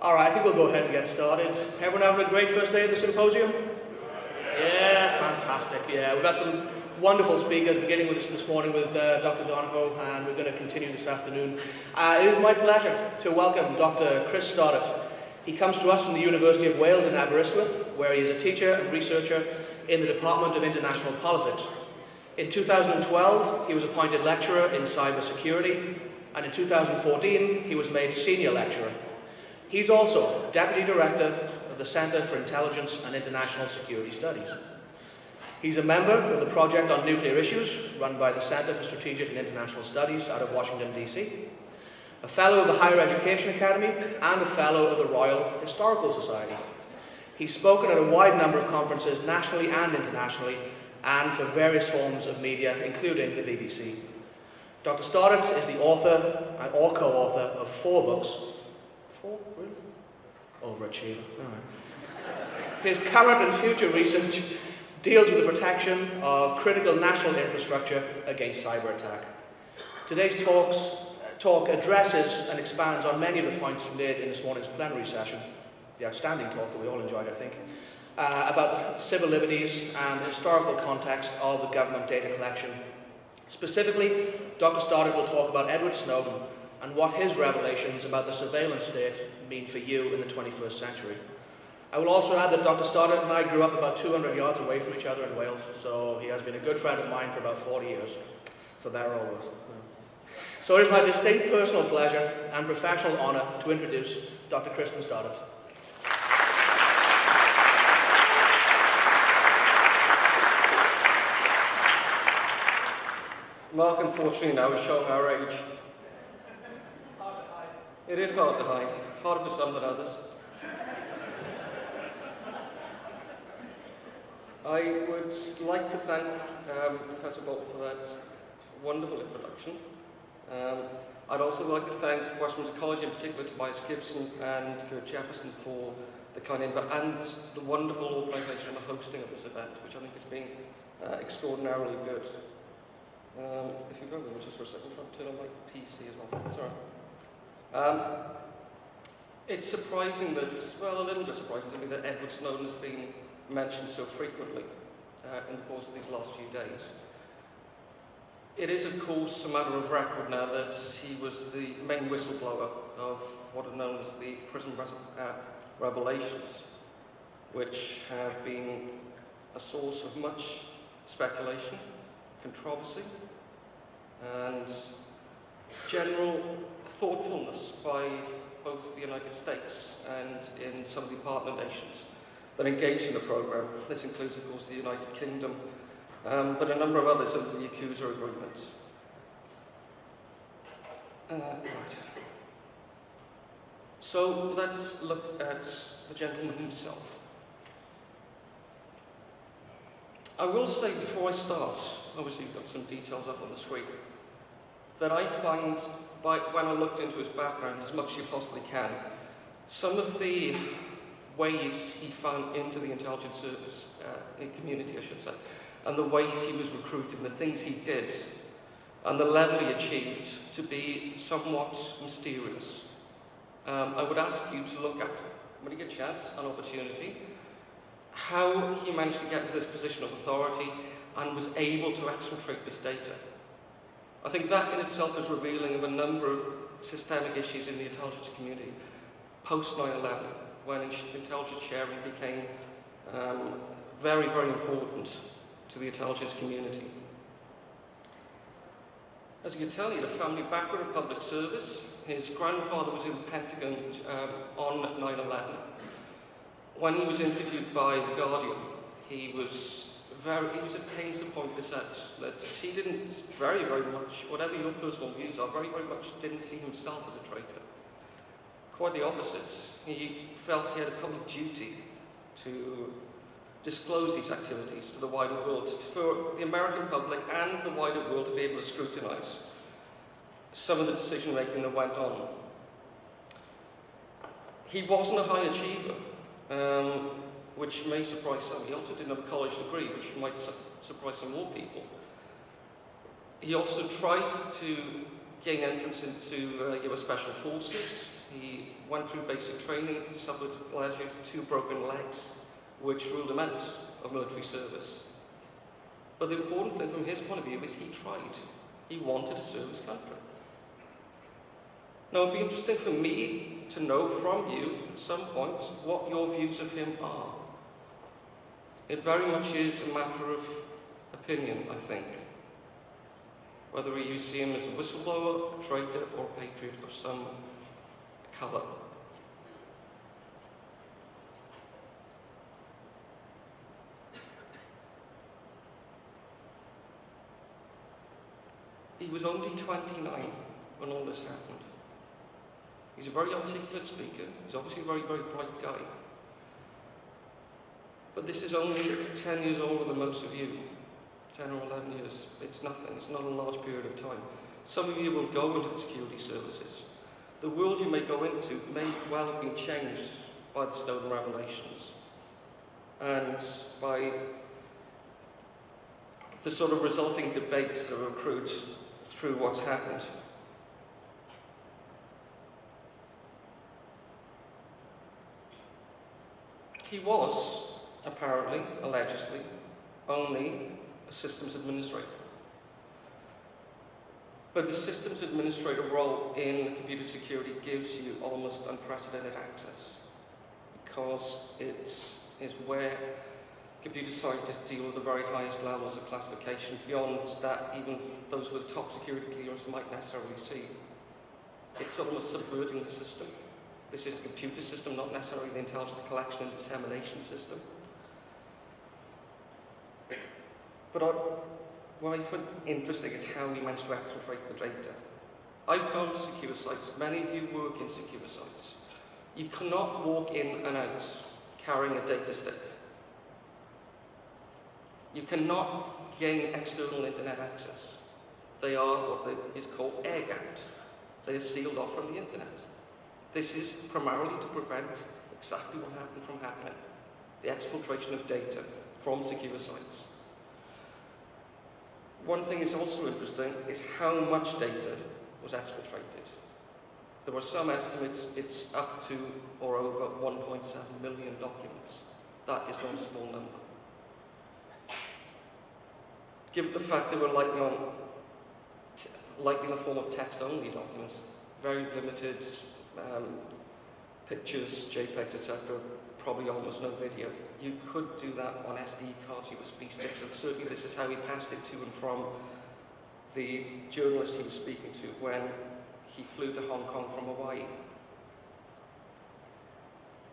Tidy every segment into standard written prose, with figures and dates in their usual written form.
Alright, I think we'll go ahead and get started. Everyone having a great first day of the symposium? Yeah, fantastic. Yeah, we've had some wonderful speakers, beginning with us this morning with Dr. Donohoe, and we're going to continue this afternoon. It is my pleasure to welcome Dr. Kristan Stoddart. He comes to us from the University of Wales in Aberystwyth, where he is a teacher and researcher in the Department of International Politics. In 2012, he was appointed lecturer in cybersecurity, and in 2014, he was made senior lecturer. He's also Deputy Director of the Centre for Intelligence and International Security Studies. He's a member of the Project on Nuclear Issues, run by the Centre for Strategic and International Studies out of Washington, D.C., a Fellow of the Higher Education Academy, and a Fellow of the Royal Historical Society. He's spoken at a wide number of conferences, nationally and internationally, and for various forms of media, including the BBC. Dr. Stoddart is the author or co-author of 4 books. 4? Really? Overachiever. All right. His current and future research deals with the protection of critical national infrastructure against cyber attack. Today's talk addresses and expands on many of the points made in this morning's plenary session, the outstanding talk that we all enjoyed, I think, about the civil liberties and the historical context of the government data collection. Specifically, Dr. Stoddart will talk about Edward Snowden and what his revelations about the surveillance state mean for you in the 21st century. I will also add that Dr. Stoddart and I grew up about 200 yards away from each other in Wales, so he has been a good friend of mine for about 40 years, for better or worse. So it is my distinct personal pleasure and professional honour to introduce Dr. Kristan Stoddart. Mark, unfortunately, now is showing our age. It is hard to hide. Harder for some than others. I would like to thank Professor Bolt for that wonderful introduction. I'd also like to thank Westminster College, in particular Tobias Gibson and Kurt Jefferson, for the kind invite and the wonderful organisation and the hosting of this event, which I think has been extraordinarily good. If you go with me just for a second, try to turn on my PC as well. It's all right. It's surprising that, well, a little bit surprising to me that Edward Snowden has been mentioned so frequently in the course of these last few days. It is, of course, a matter of record now that he was the main whistleblower of what are known as the prison revelations, which have been a source of much speculation, controversy, and general thoughtfulness by both the United States and in some of the partner nations that engaged in the programme. This includes, of course, the United Kingdom, but a number of others under the accuser agreement. Right. So let's look at the gentleman himself. I will say before I start, obviously you've got some details up on the screen, that I find, when I looked into his background as much as you possibly can, some of the ways he found into the intelligence service community, I should say, and the ways he was recruited, the things he did, and the level he achieved to be somewhat mysterious. I would ask you to look up, when you get a chance, an opportunity, how he managed to get into this position of authority and was able to exfiltrate this data. I think that in itself is revealing of a number of systemic issues in the intelligence community post 9/11, when intelligence sharing became very, very important to the intelligence community. As you can tell, he had a family background in public service. His grandfather was in the Pentagon on 9/11. When he was interviewed by The Guardian, he was at pains to point this out, that he didn't very, very much, whatever your personal views are, very, very much didn't see himself as a traitor. Quite the opposite. He felt he had a public duty to disclose these activities to the wider world, for the American public and the wider world to be able to scrutinise some of the decision-making that went on. He wasn't a high achiever, which may surprise some. He also didn't have a college degree, which might surprise some more people. He also tried to gained entrance into US Special Forces. He went through basic training, suffered allegedly 2 broken legs, which ruled him out of military service. But the important thing from his point of view is he tried. He wanted to serve his country. Now, it'd be interesting for me to know from you at some point what your views of him are. It very much is a matter of opinion, I think. Whether you see him as a whistleblower, a traitor, or a patriot of some colour. He was only 29 when all this happened. He's a very articulate speaker. He's obviously a very, very bright guy. But this is only 10 years older than most of you. 10 or 11 years. It's nothing. It's not a large period of time. Some of you will go into the security services. The world you may go into may well have been changed by the Snowden revelations and by the sort of resulting debates that are accrued through what's happened. He was, apparently, allegedly, only a systems administrator. But the systems administrator role in computer security gives you almost unprecedented access, because it is where computer scientists deal with the very highest levels of classification, beyond that even those with top security clearance might necessarily see. It's almost subverting the system. This is the computer system, not necessarily the intelligence collection and dissemination system. But what I find interesting is how we managed to exfiltrate the data. I've gone to secure sites. Many of you work in secure sites. You cannot walk in and out carrying a data stick. You cannot gain external internet access. They are what is called air-gapped. They are sealed off from the internet. This is primarily to prevent exactly what happened from happening. The exfiltration of data from secure sites. One thing that's also interesting is how much data was exfiltrated. There were some estimates it's up to or over 1.7 million documents. That is not a small number. Given the fact they were likely in the form of text-only documents, very limited pictures, JPEGs, etc., probably almost no video. You could do that on SD cards, USB sticks, and certainly this is how he passed it to and from the journalist he was speaking to when he flew to Hong Kong from Hawaii.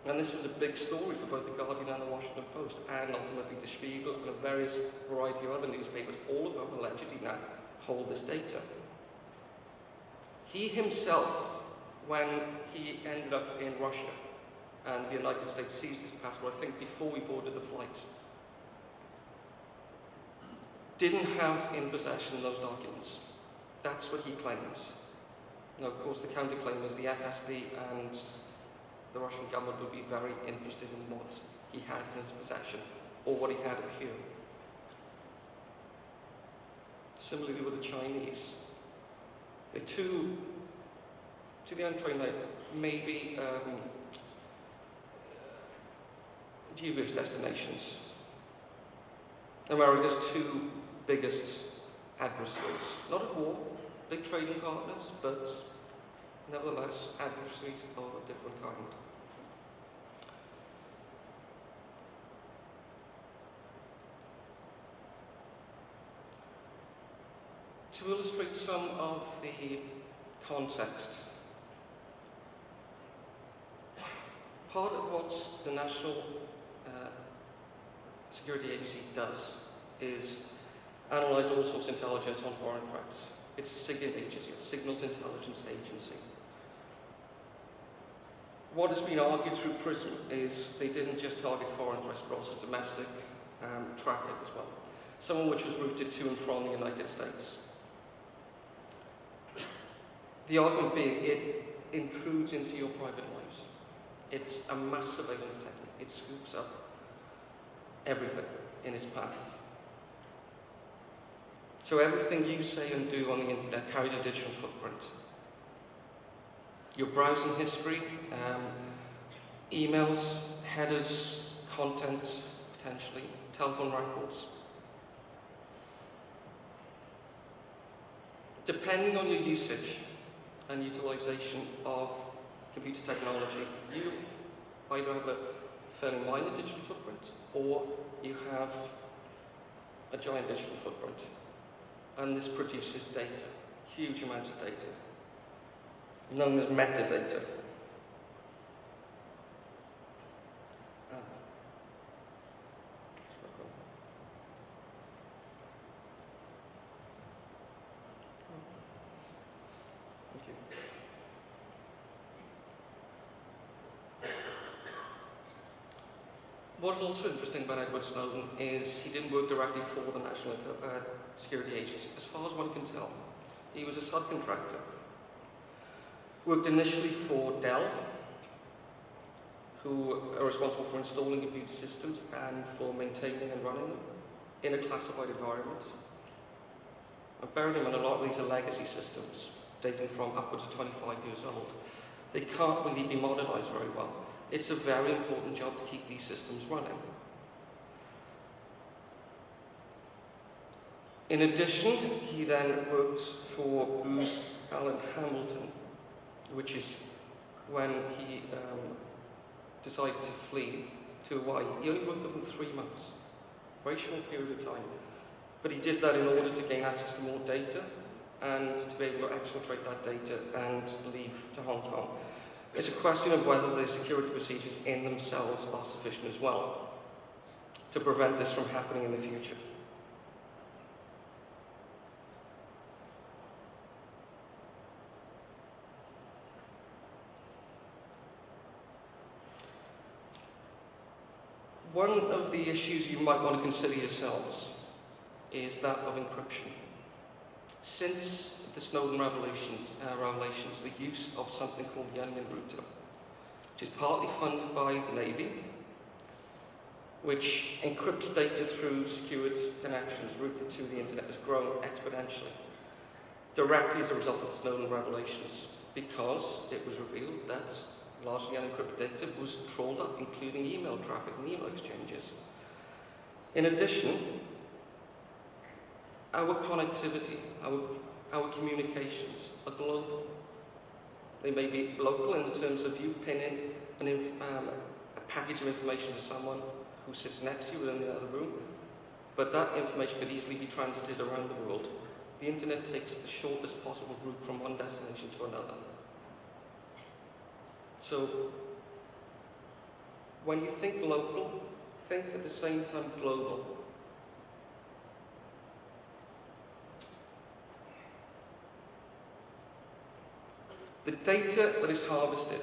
And this was a big story for both The Guardian and The Washington Post, and ultimately The Spiegel and a various variety of other newspapers, all of them allegedly now hold this data. He himself, when he ended up in Russia, and the United States seized his passport, I think before we boarded the flight, didn't have in possession those documents. That's what he claims. Now, of course, the counterclaim is the FSB and the Russian government would be very interested in what he had in his possession, or what he had up here. Similarly with the Chinese. They're to the untrained eye, maybe dubious destinations. America's 2 biggest adversaries. Not at war, big trading partners, but nevertheless adversaries of a different kind. To illustrate some of the context, part of what the National Security Agency does is analyze all sorts of intelligence on foreign threats. It's a SIGINT agency, it's a Signals Intelligence Agency. What has been argued through PRISM is they didn't just target foreign threats, but also domestic traffic as well. Some of which was routed to and from the United States. The argument being, it intrudes into your private lives. It's a mass surveillance technique. It scoops up everything in its path. So everything you say and do on the internet carries a digital footprint. Your browsing history, emails, headers, content, potentially, telephone records. Depending on your usage and utilization of computer technology, you either have a fairly minor digital footprint or you have a giant digital footprint. And this produces data, huge amounts of data, known as metadata. What's also interesting about Edward Snowden is he didn't work directly for the National Security Agency, as far as one can tell. He was a subcontractor. Worked initially for Dell, who are responsible for installing computer systems and for maintaining and running them in a classified environment. And bearing in mind, a lot of these are legacy systems, dating from upwards of 25 years old. They can't really be modernized very well. It's a very important job to keep these systems running. In addition, he then worked for Booz Allen Hamilton, which is when he decided to flee to Hawaii. He only worked for them 3 months, very short period of time. But he did that in order to gain access to more data and to be able to exfiltrate that data and leave to Hong Kong. It's a question of whether the security procedures in themselves are sufficient as well to prevent this from happening in the future. One of the issues you might want to consider yourselves is that of encryption. Since the Snowden revelations, the use of something called the Onion router, which is partly funded by the Navy, which encrypts data through secured connections routed to the internet, has grown exponentially, directly as a result of the Snowden revelations, because it was revealed that largely unencrypted data was trawled up, including email traffic and email exchanges. In addition, our connectivity, our communications are global. They may be local in the terms of you pinning a package of information to someone who sits next to you in the other room, but that information could easily be transited around the world. The internet takes the shortest possible route from one destination to another. So, when you think local, think at the same time global. The data that is harvested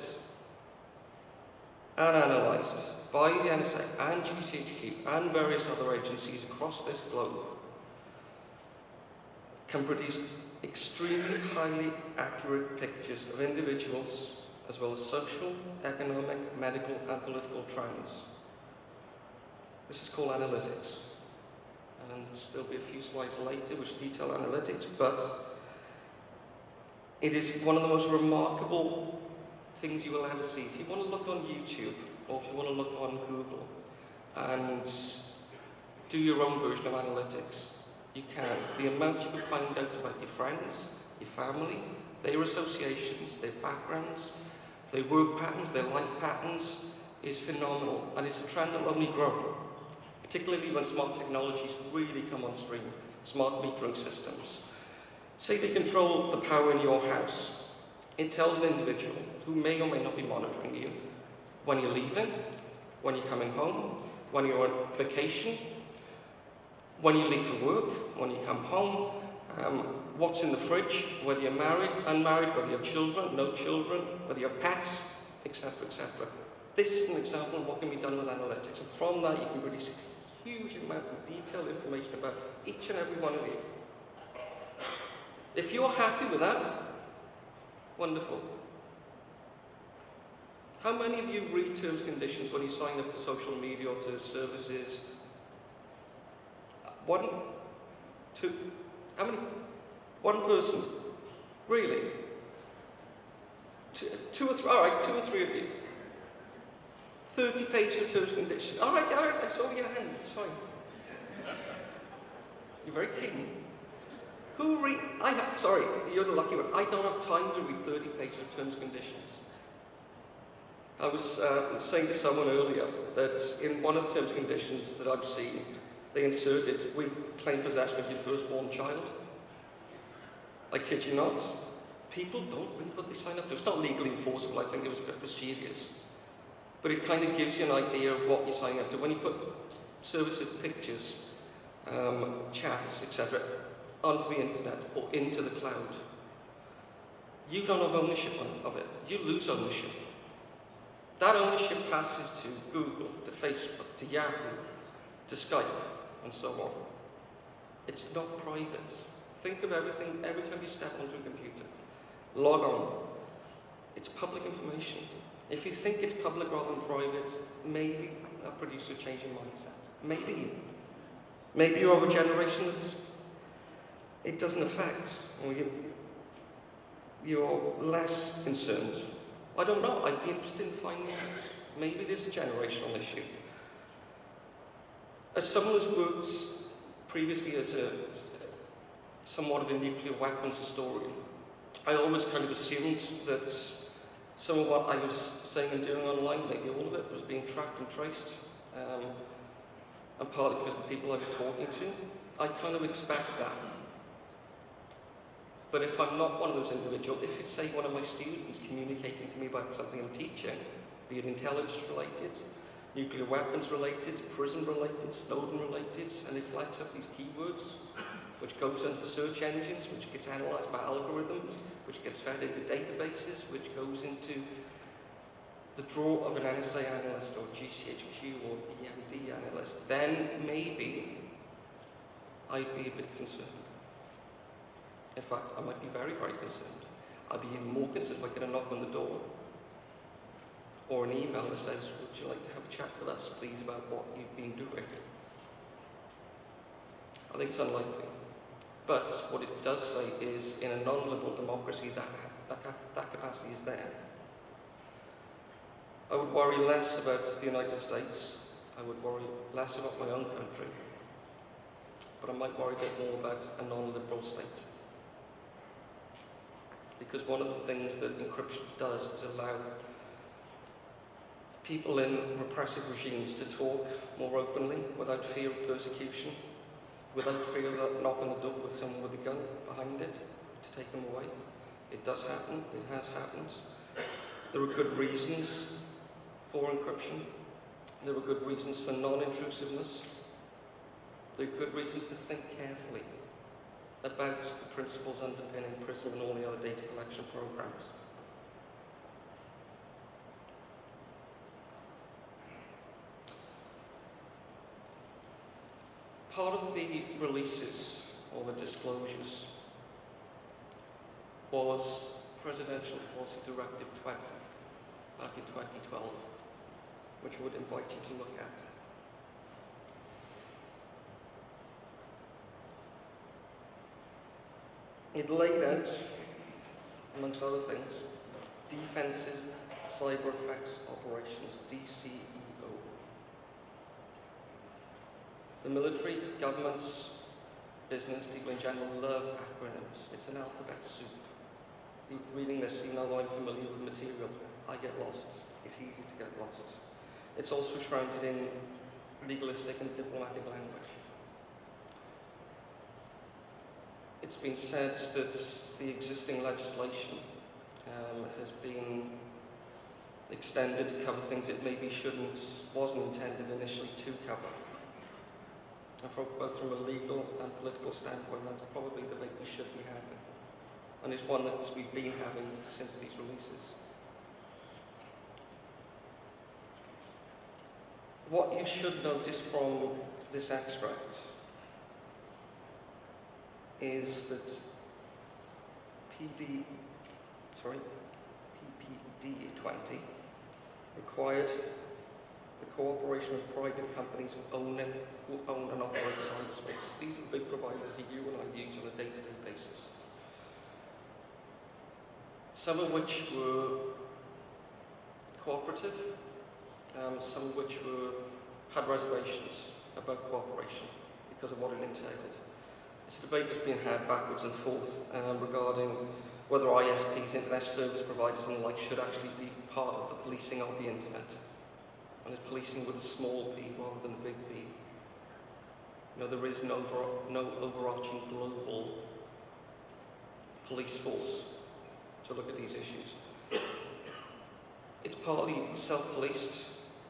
and analysed by the NSA and GCHQ and various other agencies across this globe can produce extremely highly accurate pictures of individuals, as well as social, economic, medical, and political trends. This is called analytics. And there'll be a few slides later which detail analytics, but it is one of the most remarkable things you will ever see. If you want to look on YouTube, or if you want to look on Google, and do your own version of analytics, you can. The amount you can find out about your friends, your family, their associations, their backgrounds, their work patterns, their life patterns, is phenomenal. And it's a trend that will only grow, particularly when smart technologies really come on stream, smart metering systems. Say they control the power in your house. It tells an individual who may or may not be monitoring you when you're leaving, when you're coming home, when you're on vacation, when you leave for work, when you come home, what's in the fridge, whether you're married, unmarried, whether you have children, no children, whether you have pets, etc., etc. This is an example of what can be done with analytics, and from that you can produce a huge amount of detailed information about each and every one of you. If you're happy with that, wonderful. How many of you read terms and conditions when you sign up to social media or to services? 1, 2, How many? One person? Really? Two or three of you. 30 pages of terms and conditions. All right, I saw your hand, it's fine. You're very keen. Sorry, you're the lucky one. I don't have time to read 30 pages of terms and conditions. I was saying to someone earlier that in one of the terms and conditions that I've seen, they inserted, we claim possession of your firstborn child. I kid you not. People don't read what they sign up to. It's not legally enforceable, I think it was a bit mischievous. But it kind of gives you an idea of what you're signing up to. When you put services, pictures, chats, etc., onto the internet or into the cloud, you don't have ownership of it. You lose ownership. That ownership passes to Google, to Facebook, to Yahoo, to Skype, and so on. It's not private. Think of everything, every time you step onto a computer. Log on. It's public information. If you think it's public rather than private, maybe that produces a change in mindset. Maybe. Maybe you're of a generation that it doesn't affect, or you're less concerned. I don't know. I'd be interested in finding out. Maybe it is a generational issue. As someone who's worked previously as somewhat of a nuclear weapons historian, I always kind of assumed that some of what I was saying and doing online, maybe all of it, was being tracked and traced. And partly because of the people I was talking to, I kind of expect that. But if I'm not one of those individuals, if it's, say, one of my students communicating to me about something I'm teaching, be it intelligence related, nuclear weapons related, prison related, Snowden related, and it flags up these keywords, which goes into search engines, which gets analysed by algorithms, which gets fed into databases, which goes into the drawer of an NSA analyst or GCHQ or EMD analyst, then maybe I'd be a bit concerned. In fact, I might be very, very concerned. I'd be even more concerned if I get a knock on the door or an email that says, would you like to have a chat with us, please, about what you've been doing? I think it's unlikely. But what it does say is, in a non-liberal democracy, that capacity is there. I would worry less about the United States. I would worry less about my own country. But I might worry a bit more about a non-liberal state. Because one of the things that encryption does is allow people in repressive regimes to talk more openly without fear of persecution, without fear of that knock on the door with someone with a gun behind it to take them away. It does happen. It has happened. There are good reasons for encryption. There are good reasons for non-intrusiveness. There are good reasons to think carefully about the principles underpinning PRISM and all the other data collection programs. Part of the releases, or the disclosures, was Presidential Policy Directive 20, back in 2012, which I would invite you to look at. It laid out, amongst other things, defensive cyber effects operations, DCEO. The military, governments, business, people in general love acronyms. It's an alphabet soup. Reading this, even though I'm familiar with the material, I get lost. It's easy to get lost. It's also shrouded in legalistic and diplomatic language. It's been said that the existing legislation has been extended to cover things it maybe wasn't intended initially to cover. And both from a legal and political standpoint, that's probably the debate we should be having. And it's one that we've been having since these releases. What you should notice from this extract is that PPD 20 required the cooperation of private companies who own and operate cyberspace. These are the big providers that you and I use on a day-to-day basis. Some of which were cooperative, some of which had reservations about cooperation because of what it entailed. It's a debate that's been had backwards and forth regarding whether ISPs, internet service providers and the like, should actually be part of the policing of the internet. And it's policing with a small p rather than a big P. You know, there is no overarching global police force to look at these issues. It's partly self-policed,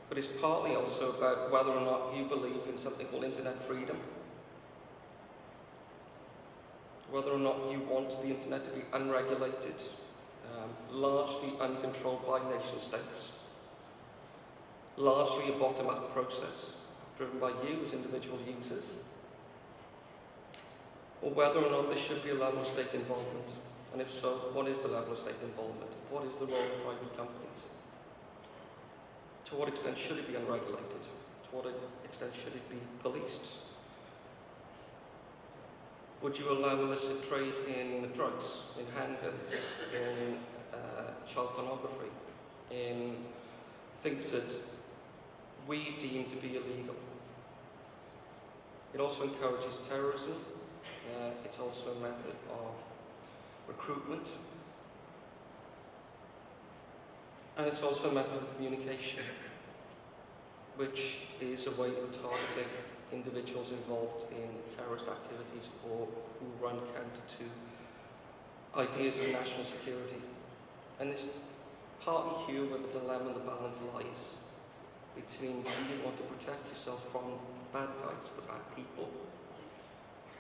but it's partly also about whether or not you believe in something called internet freedom. Whether or not you want the internet to be unregulated, largely uncontrolled by nation states, largely a bottom-up process driven by you as individual users, or whether or not there should be a level of state involvement. And if so, what is the level of state involvement? What is the role of private companies? To what extent should it be unregulated? To what extent should it be policed? Would you allow illicit trade in drugs, in handguns, in child pornography, in things that we deem to be illegal? It also encourages terrorism. It's also a method of recruitment. And it's also a method of communication, which is a way of targeting individuals involved in terrorist activities or who run counter to ideas of national security. And it's partly here where the dilemma and the balance lies between, do you want to protect yourself from the bad guys, the bad people?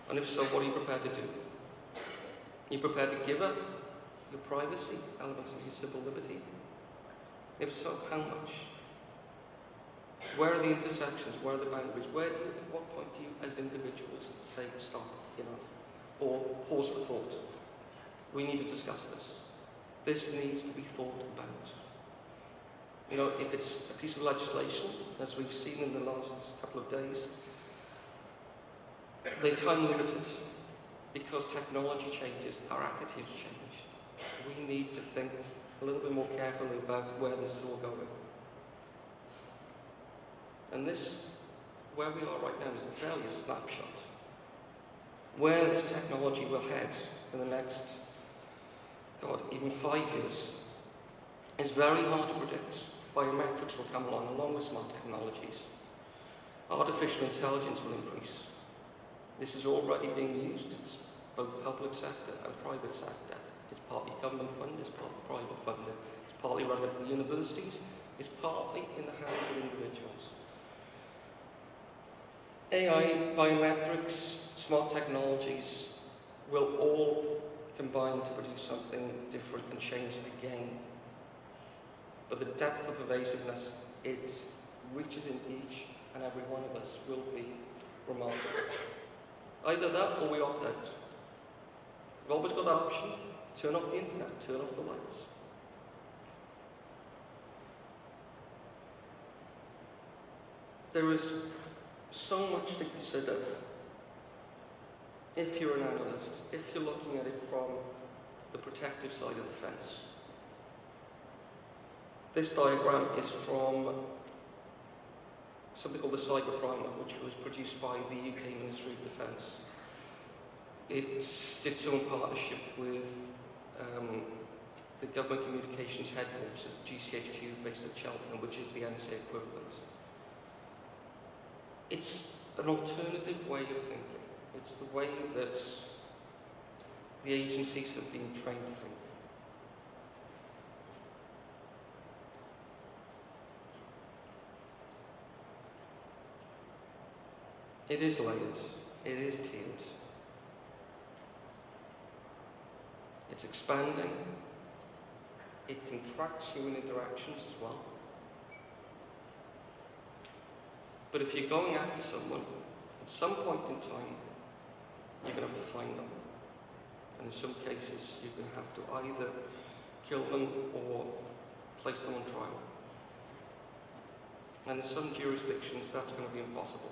And if so, what are you prepared to do? Are you prepared to give up your privacy, elements of your civil liberty? If so, how much? Where are the intersections? Where are the boundaries? At what point do you, as individuals, say, stop, enough, or pause for thought? We need to discuss this. This needs to be thought about. You know, if it's a piece of legislation, as we've seen in the last couple of days, they're time limited because technology changes, our attitudes change. We need to think a little bit more carefully about where this is all going. And this, where we are right now, is barely a snapshot. Where this technology will head in the next, even 5 years, is very hard to predict. Biometrics will come along with smart technologies. Artificial intelligence will increase. This is already being used. It's both public sector and private sector. It's partly government funded, it's partly private funded. It's partly run at the universities. It's partly in the hands of individuals. AI, biometrics, smart technologies will all combine to produce something different and change it again. But the depth of pervasiveness it reaches into each and every one of us will be remarkable. Either that or we opt out. We've always got that option. Turn off the internet, turn off the lights. There is so much to consider if you're an analyst, if you're looking at it from the protective side of the fence. This diagram is from something called the Cyber Primer, which was produced by the UK Ministry of Defence. It did so in partnership with the Government Communications Headquarters at GCHQ based at Cheltenham, which is the NSA equivalent. It's an alternative way of thinking. It's the way that the agencies have been trained to think. It is layered. It is tiered. It's expanding. It contracts human interactions as well. But if you're going after someone, at some point in time, you're going to have to find them. And in some cases, you're going to have to either kill them or place them on trial. And in some jurisdictions, that's going to be impossible.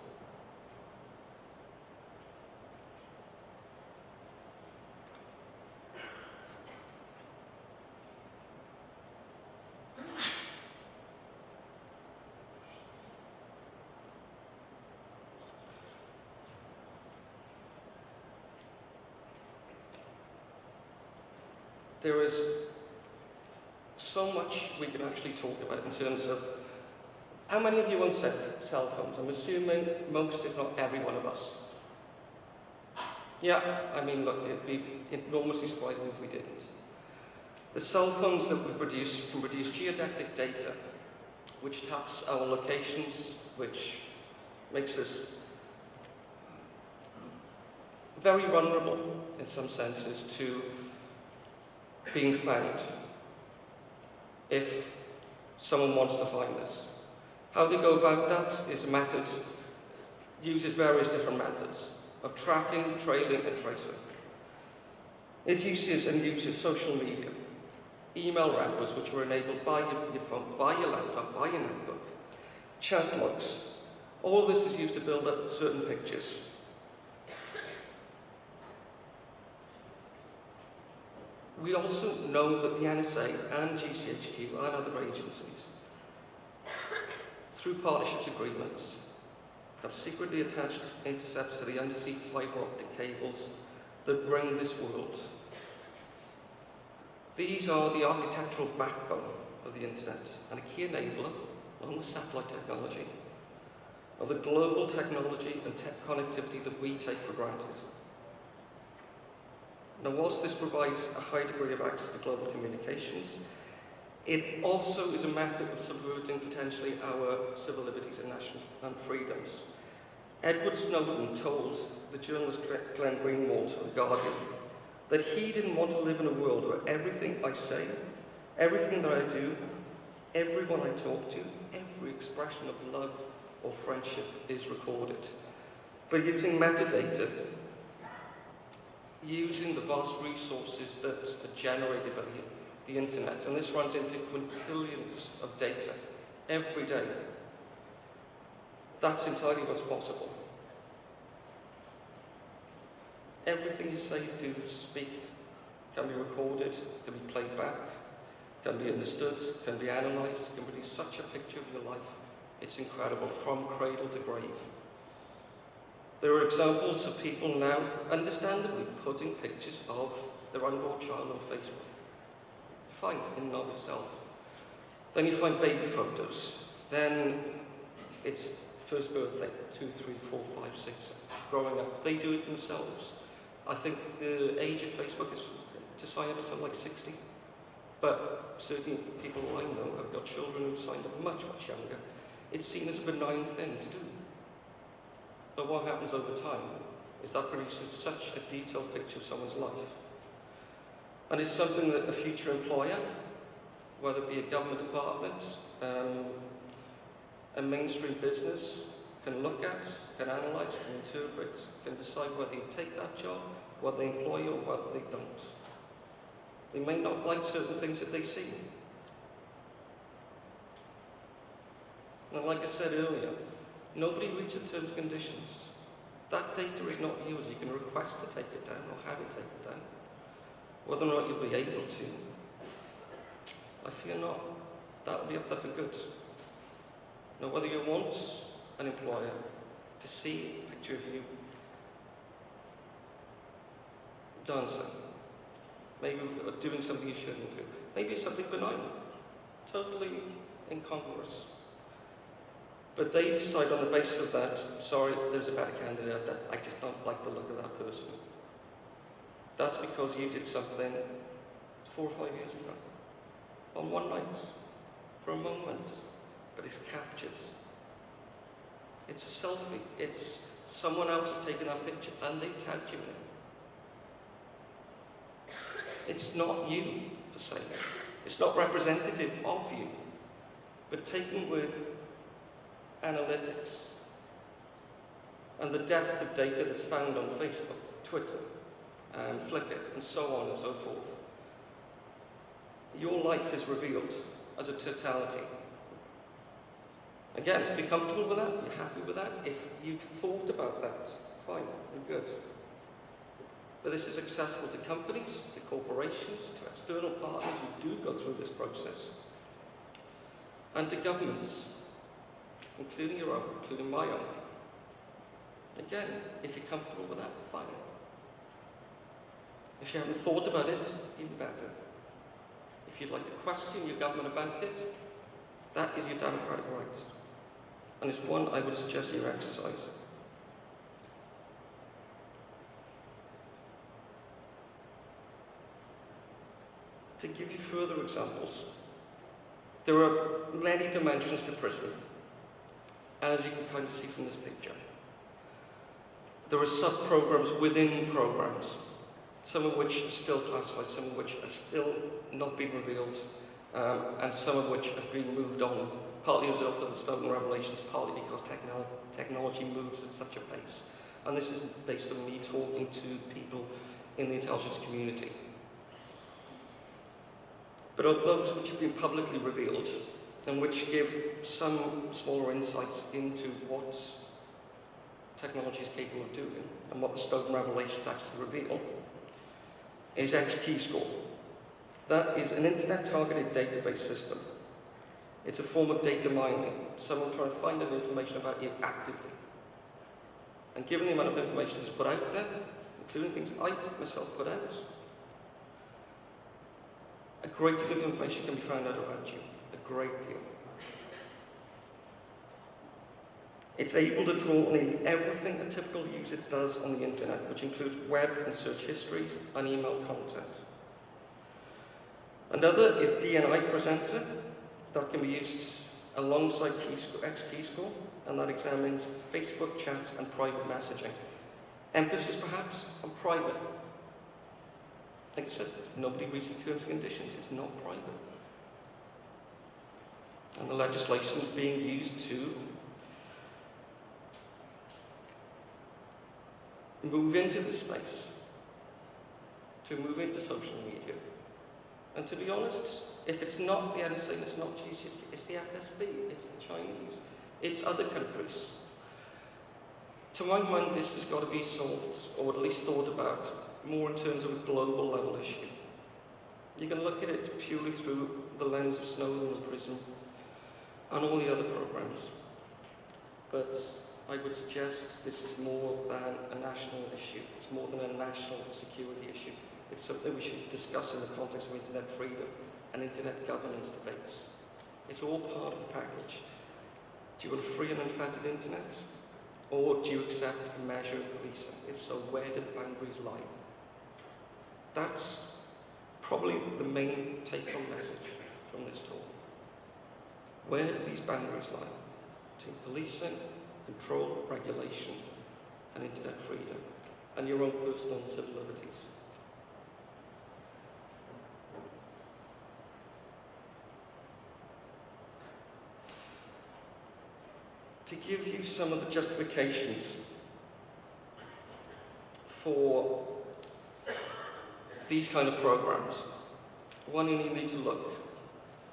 There is so much we can actually talk about in terms of how many of you own cell phones? I'm assuming most, if not every one of us. Yeah, I mean, look, it'd be enormously surprising if we didn't. The cell phones that we produce can produce geodetic data, which taps our locations, which makes us very vulnerable, in some senses, to being found if someone wants to find us. How they go about that is a method, uses various different methods of tracking, trailing, and tracing. It uses social media, email wrappers, which were enabled by your phone, by your laptop, by your notebook, chat logs. All this is used to build up certain pictures. We also know that the NSA and GCHQ and other agencies, through partnerships agreements, have secretly attached intercepts to the undersea fiber optic cables that ring this world. These are the architectural backbone of the internet and a key enabler, along with satellite technology, of the global technology and connectivity that we take for granted. Now, whilst this provides a high degree of access to global communications, it also is a method of subverting potentially our civil liberties and national freedoms. Edward Snowden told the journalist Glenn Greenwald of The Guardian that he didn't want to live in a world where everything I say, everything that I do, everyone I talk to, every expression of love or friendship is recorded. But using metadata, using the vast resources that are generated by the internet, and this runs into quintillions of data every day. That's entirely what's possible. Everything you say, do, speak can be recorded, can be played back, can be understood, can be analysed, can produce such a picture of your life. It's incredible, from cradle to grave. There are examples of people now, understandably, putting pictures of their unborn child on Facebook. Fine, in and of itself. Then you find baby photos. Then it's first birthday, 2, 3, 4, 5, 6, growing up. They do it themselves. I think the age of Facebook is to sign up is something like 60. But certainly people I know have got children who've signed up much, much younger. It's seen as a benign thing to do. But what happens over time is that produces such a detailed picture of someone's life. And it's something that a future employer, whether it be a government department, a mainstream business, can look at, can analyse, can interpret, can decide whether you take that job, whether they employ you or whether they don't. They may not like certain things that they see. And like I said earlier, nobody reads the terms and conditions. That data is not yours. You can request to take it down or have it taken down. Whether or not you'll be able to, I fear not. That'll be up there for good. Now, whether you want an employer to see a picture of you dancing, maybe doing something you shouldn't do, maybe it's something benign, totally incongruous. But they decide on the basis of that, sorry, there's a better candidate, that I just don't like the look of that person. That's because you did something 4 or 5 years ago, on one night, for a moment, but it's captured. It's a selfie. It's someone else has taken that picture and they've tagged you in it. It's not you, per se. It's not representative of you, but taken with analytics and the depth of data that's found on Facebook, Twitter, and Flickr, and so on and so forth. Your life is revealed as a totality. Again, if you're comfortable with that, you're happy with that, if you've thought about that, fine, you're good. But this is accessible to companies, to corporations, to external partners who do go through this process, and to governments, including your own, including my own. Again, if you're comfortable with that, fine. If you haven't thought about it, even better. If you'd like to question your government about it, that is your democratic right. And it's one I would suggest you exercise. To give you further examples, there are many dimensions to prison, as you can kind of see from this picture. There are sub-programs within programs, some of which are still classified, some of which have still not been revealed, and some of which have been moved on, partly as a result of the Snowden revelations, partly because technology moves at such a pace. And this is based on me talking to people in the intelligence community. But of those which have been publicly revealed, and which give some smaller insights into what technology is capable of doing, and what the Snowden revelations actually reveal, is XKeyscore. That is an internet-targeted database system. It's a form of data mining, someone trying to find out information about you actively. And given the amount of information that's put out there, including things I myself put out, a great deal of information can be found out about you. A great deal. It's able to draw on nearly everything a typical user does on the internet, which includes web and search histories and email content. Another is DNI Presenter, that can be used alongside XKeyscore, and that examines Facebook chats and private messaging. Emphasis perhaps on private. Like I said, nobody reads the terms and conditions, it's not private. And the legislation is being used to move into this space, to move into social media. And to be honest, if it's not the NSA, it's not GCHQ, it's the FSB, it's the Chinese, it's other countries. To my mind, this has got to be solved, or at least thought about, more in terms of a global level issue. You can look at it purely through the lens of Snowden and PRISM and all the other programs. But I would suggest this is more than a national issue. It's more than a national security issue. It's something we should discuss in the context of internet freedom and internet governance debates. It's all part of the package. Do you want a free and unfettered internet? Or do you accept a measure of policing? If so, where do the boundaries lie? That's probably the main take-home message from this talk. Where do these boundaries lie? Between policing, control, regulation, and internet freedom, and your own personal and civil liberties. To give you some of the justifications for these kind of programs, one you need to look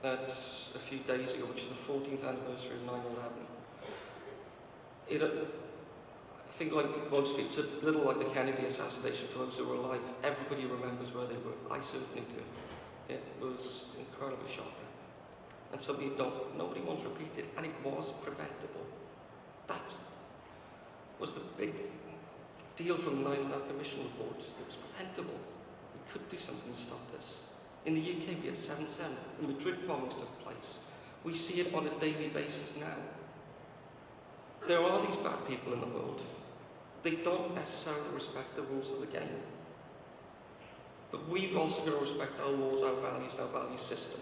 at a few days ago, which is the 14th anniversary of 9/11. I think like most people, it's a little like the Kennedy assassination for those who were alive. Everybody remembers where they were. I certainly do. It was incredibly shocking. And something nobody wants repeated, and it was preventable. That was the big deal from the 9/11 Commission report. It was preventable. We could do something to stop this. In the UK, we had 7/7. The Madrid bombings took place. We see it on a daily basis now. There are these bad people in the world. They don't necessarily respect the rules of the game. But we've also got to respect our laws, our values, and our value system.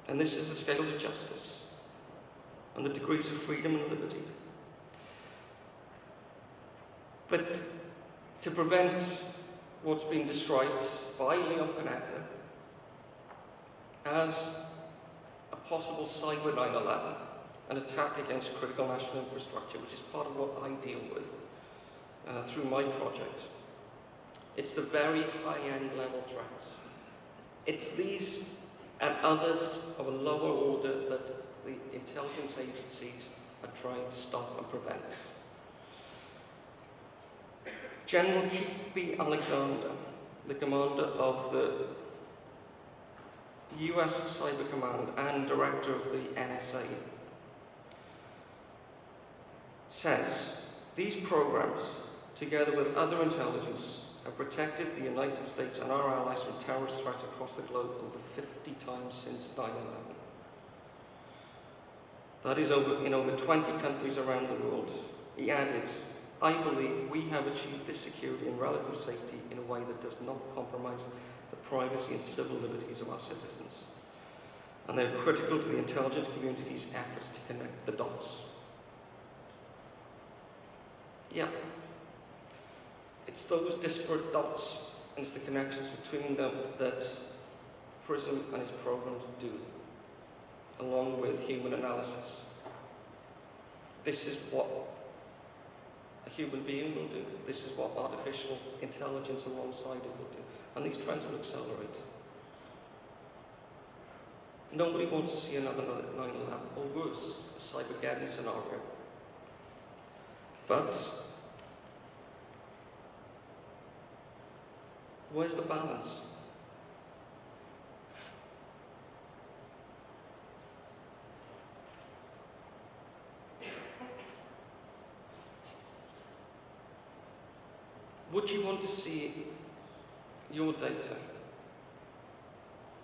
And this is the scales of justice and the degrees of freedom and liberty. But to prevent what's been described by Leon Panetta as a possible cyber 9/11, an attack against critical national infrastructure, which is part of what I deal with through my project. It's the very high-end level threats. It's these and others of a lower order that the intelligence these agencies are trying to stop and prevent. General Keith B. Alexander, the commander of the US Cyber Command and director of the NSA, says, these programs, together with other intelligence, have protected the United States and our allies from terrorist threats across the globe over 50 times since 9/11. That is in over 20 countries around the world. He added, I believe we have achieved this security and relative safety in a way that does not compromise the privacy and civil liberties of our citizens. And they are critical to the intelligence community's efforts to connect the dots. Yeah. It's those disparate dots and it's the connections between them that PRISM and its programs do, along with human analysis. This is what a human being will do. This is what artificial intelligence alongside it will do. And these trends will accelerate. Nobody wants to see another 9/11, or worse, a Cybergeddon scenario. But where's the balance? Would you want to see your data,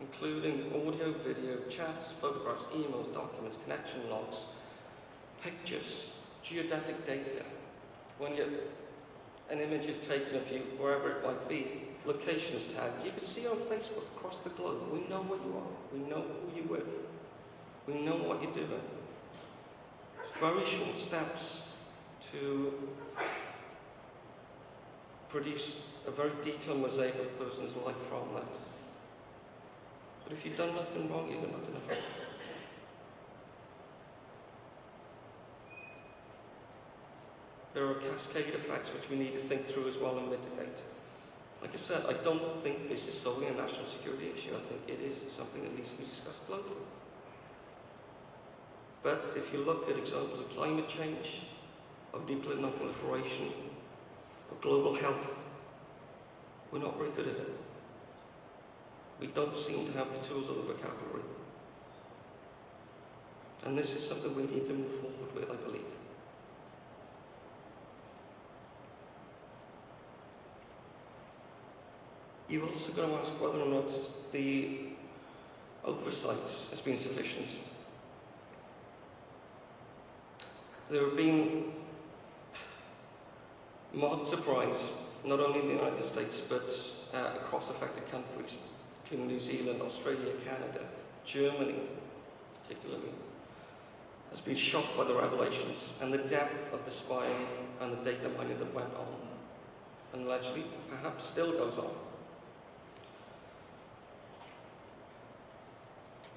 including audio, video, chats, photographs, emails, documents, connection logs, pictures, geodetic data, when an image is taken of you, wherever it might be, locations tagged, you can see on Facebook across the globe, we know where you are, we know who you're with, we know what you're doing. It's very short steps to produce a very detailed mosaic of a person's life from that. But if you've done nothing wrong, you've done nothing wrong. There are cascade effects which we need to think through as well and mitigate. Like I said, I don't think this is solely a national security issue. I think it is something that needs to be discussed globally. But if you look at examples of climate change, of nuclear non-proliferation, of global health, we're not very good at it. We don't seem to have the tools or the vocabulary. And this is something we need to move forward with, I believe. You've also got to ask whether or not the oversight has been sufficient. There have been marked surprise, not only in the United States, but across affected countries, including New Zealand, Australia, Canada, Germany, particularly, has been shocked by the revelations and the depth of the spying and the data mining that went on, and allegedly, perhaps still goes on.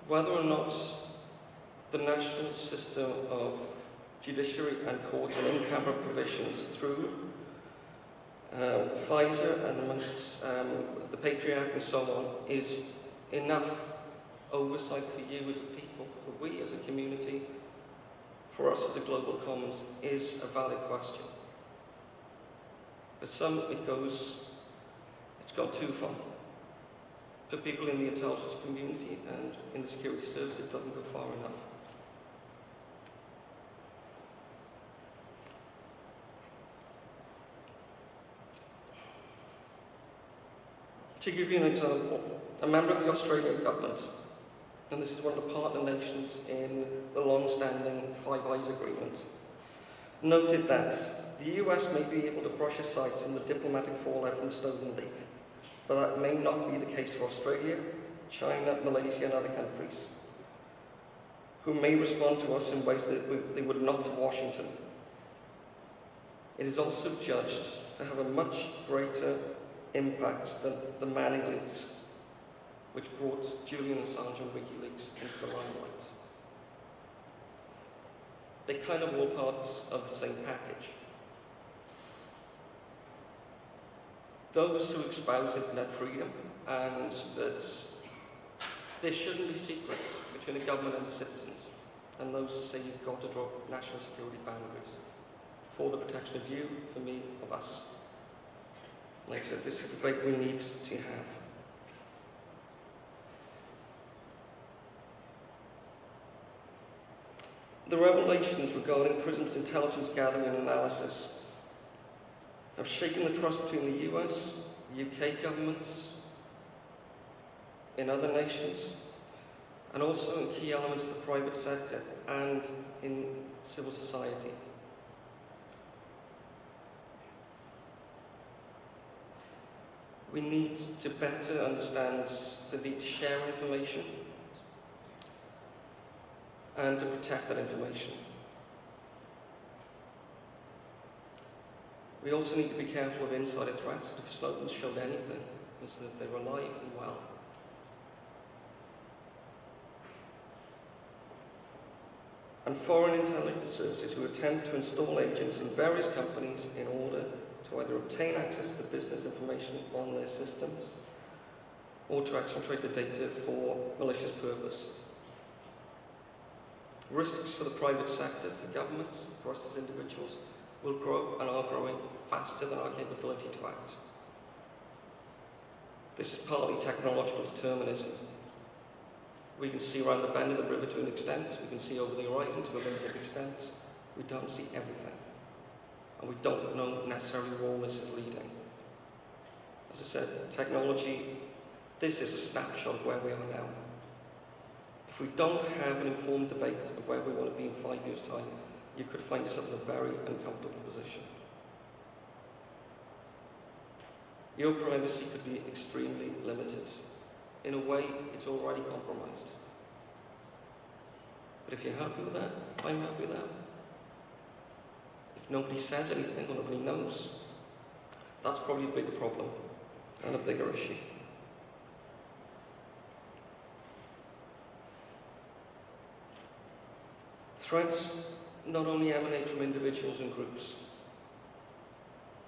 Whether or not the national system of judiciary and court and in-camera provisions through Pfizer and amongst the Patriarch and so on is enough oversight for you as a people, for we as a community, for us as a global commons, is a valid question. For some, it's gone too far. For people in the intelligence community and in the security service, it doesn't go far enough. To give you an example, a member of the Australian government, and this is one of the partner nations in the long-standing Five Eyes Agreement, noted that the US may be able to brush aside some of the diplomatic fallout from the Snowden leak, but that may not be the case for Australia, China, Malaysia and other countries, who may respond to us in ways that they would not to Washington. It is also judged to have a much greater impact than the Manning leaks, which brought Julian Assange and WikiLeaks into the limelight. They kind of all parts of the same package. Those who espouse internet freedom and that there shouldn't be secrets between the government and the citizens, and those who say you've got to draw national security boundaries for the protection of you, for me, of us. Like I said, this is the debate we need to have. The revelations regarding PRISM's intelligence gathering and analysis have shaken the trust between the US, the UK governments, in other nations, and also in key elements of the private sector and in civil society. We need to better understand the need to share information and to protect that information. We also need to be careful of insider threats. If Snowden showed anything, it's that they were alive and well. And foreign intelligence services who attempt to install agents in various companies in order to either obtain access to the business information on their systems or to exfiltrate the data for malicious purpose. Risks for the private sector, for governments, for us as individuals, will grow and are growing faster than our capability to act. This is partly technological determinism. We can see around the bend of the river to an extent, we can see over the horizon to a limited extent. We don't see everything. And we don't know necessarily where all this is leading. As I said, technology, this is a snapshot of where we are now. If we don't have an informed debate of where we want to be in 5 years' time, you could find yourself in a very uncomfortable position. Your privacy could be extremely limited. In a way, it's already compromised. But if you're happy with that, I'm happy with that. If nobody says anything or nobody knows, that's probably a bigger problem and a bigger issue. Threats not only emanate from individuals and groups,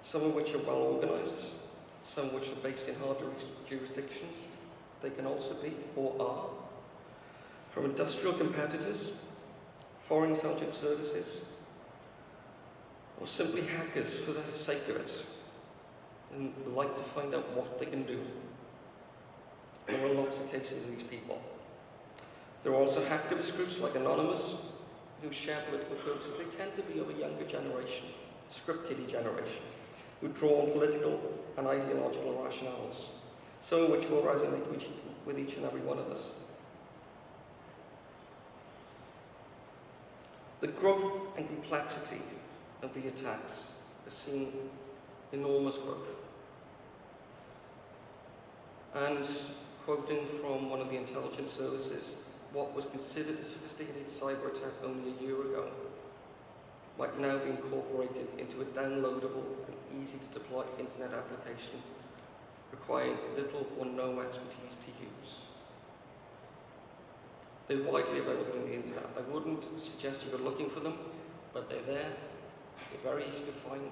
some of which are well organised, some of which are based in hard jurisdictions. They can also be, or are, from industrial competitors, foreign intelligence services, or simply hackers for the sake of it, and like to find out what they can do. There are lots of cases of these people. There are also hacktivist groups like Anonymous, who share political purposes. They tend to be of a younger generation, script kiddie generation, who draw on political and ideological rationales, some of which will resonate with each and every one of us. The growth and complexity of the attacks has seen enormous growth. And quoting from one of the intelligence services, what was considered a sophisticated cyber attack only a year ago might now be incorporated into a downloadable and easy to deploy internet application requiring little or no expertise to use. They're widely available on the internet. I wouldn't suggest you go looking for them, but they're there. They're very easy to find.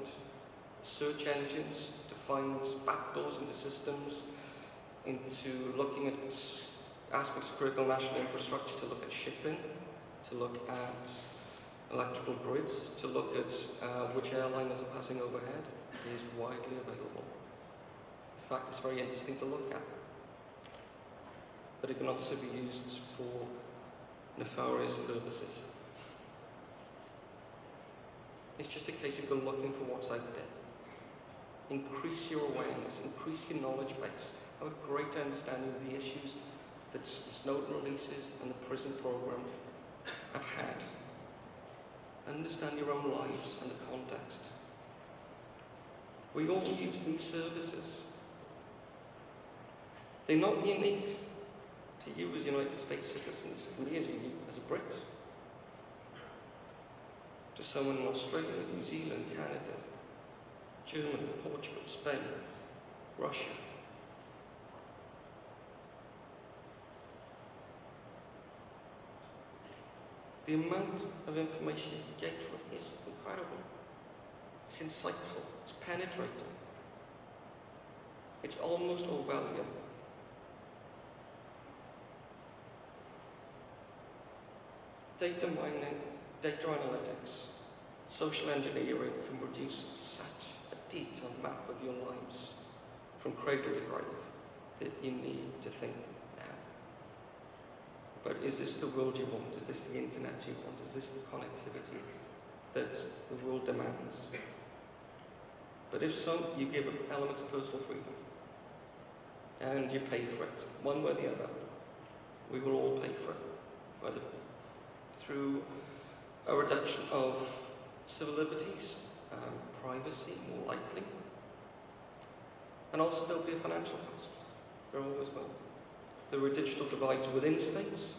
Search engines, to find backdoors into systems, into looking at aspects of critical national infrastructure, to look at shipping, to look at electrical grids, to look at which airliners are passing overhead, is widely available. In fact, it's very interesting to look at. But it can also be used for nefarious purposes. It's just a case of go looking for what's out there. Increase your awareness, increase your knowledge base, have a greater understanding of the issues that the Snowden releases and the PRISM program have had. Understand your own lives and the context. We all use these services. They're not unique to you as United States citizens, to me as a Brit, to someone in Australia, New Zealand, Canada, Germany, Portugal, Spain, Russia. The amount of information you can get from it is incredible. It's insightful, it's penetrating. It's almost data mining, data analytics, social engineering can produce such a detailed map of your lives from cradle to grave that you need to think now. But is this the world you want? Is this the internet you want? Is this the connectivity that the world demands? But if so, you give up elements of personal freedom. And you pay for it, one way or the other. We will all pay for it, whether through a reduction of civil liberties, privacy, more likely. And also there'll be a financial cost. There always will. There are digital divides within states.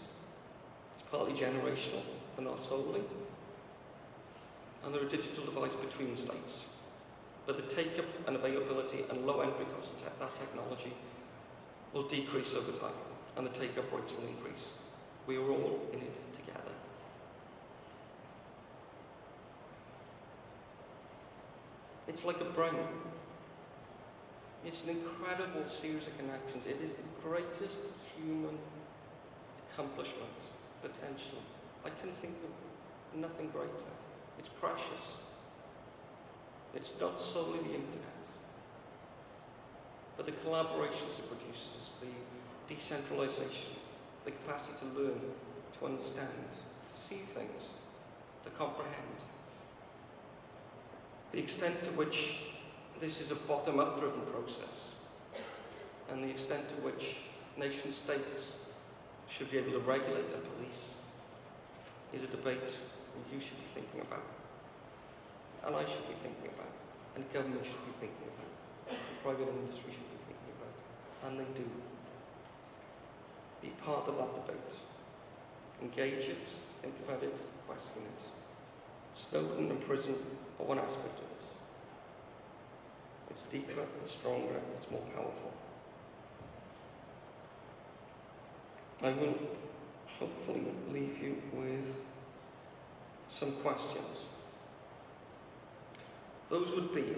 It's partly generational, but not solely. And there are digital divides between states. But the take-up and availability and low entry costs of that technology will decrease over time, and the take-up rates will increase. We are all in it together. It's like a brain. It's an incredible series of connections. It is the greatest human accomplishment, potentially. I can think of nothing greater. It's precious. It's not solely the internet, but the collaborations it produces, the decentralization, the capacity to learn, to understand, to see things, to comprehend. The extent to which this is a bottom-up driven process, and the extent to which nation states should be able to regulate their police is a debate you should be thinking about, and I should be thinking about, and government should be thinking about, and private industry should be thinking about, and they do. Be part of that debate. Engage it, think about it, question it. Snowden and prison are one aspect of this. It's deeper, it's stronger, it's more powerful. I will hopefully leave you with some questions. Those would be,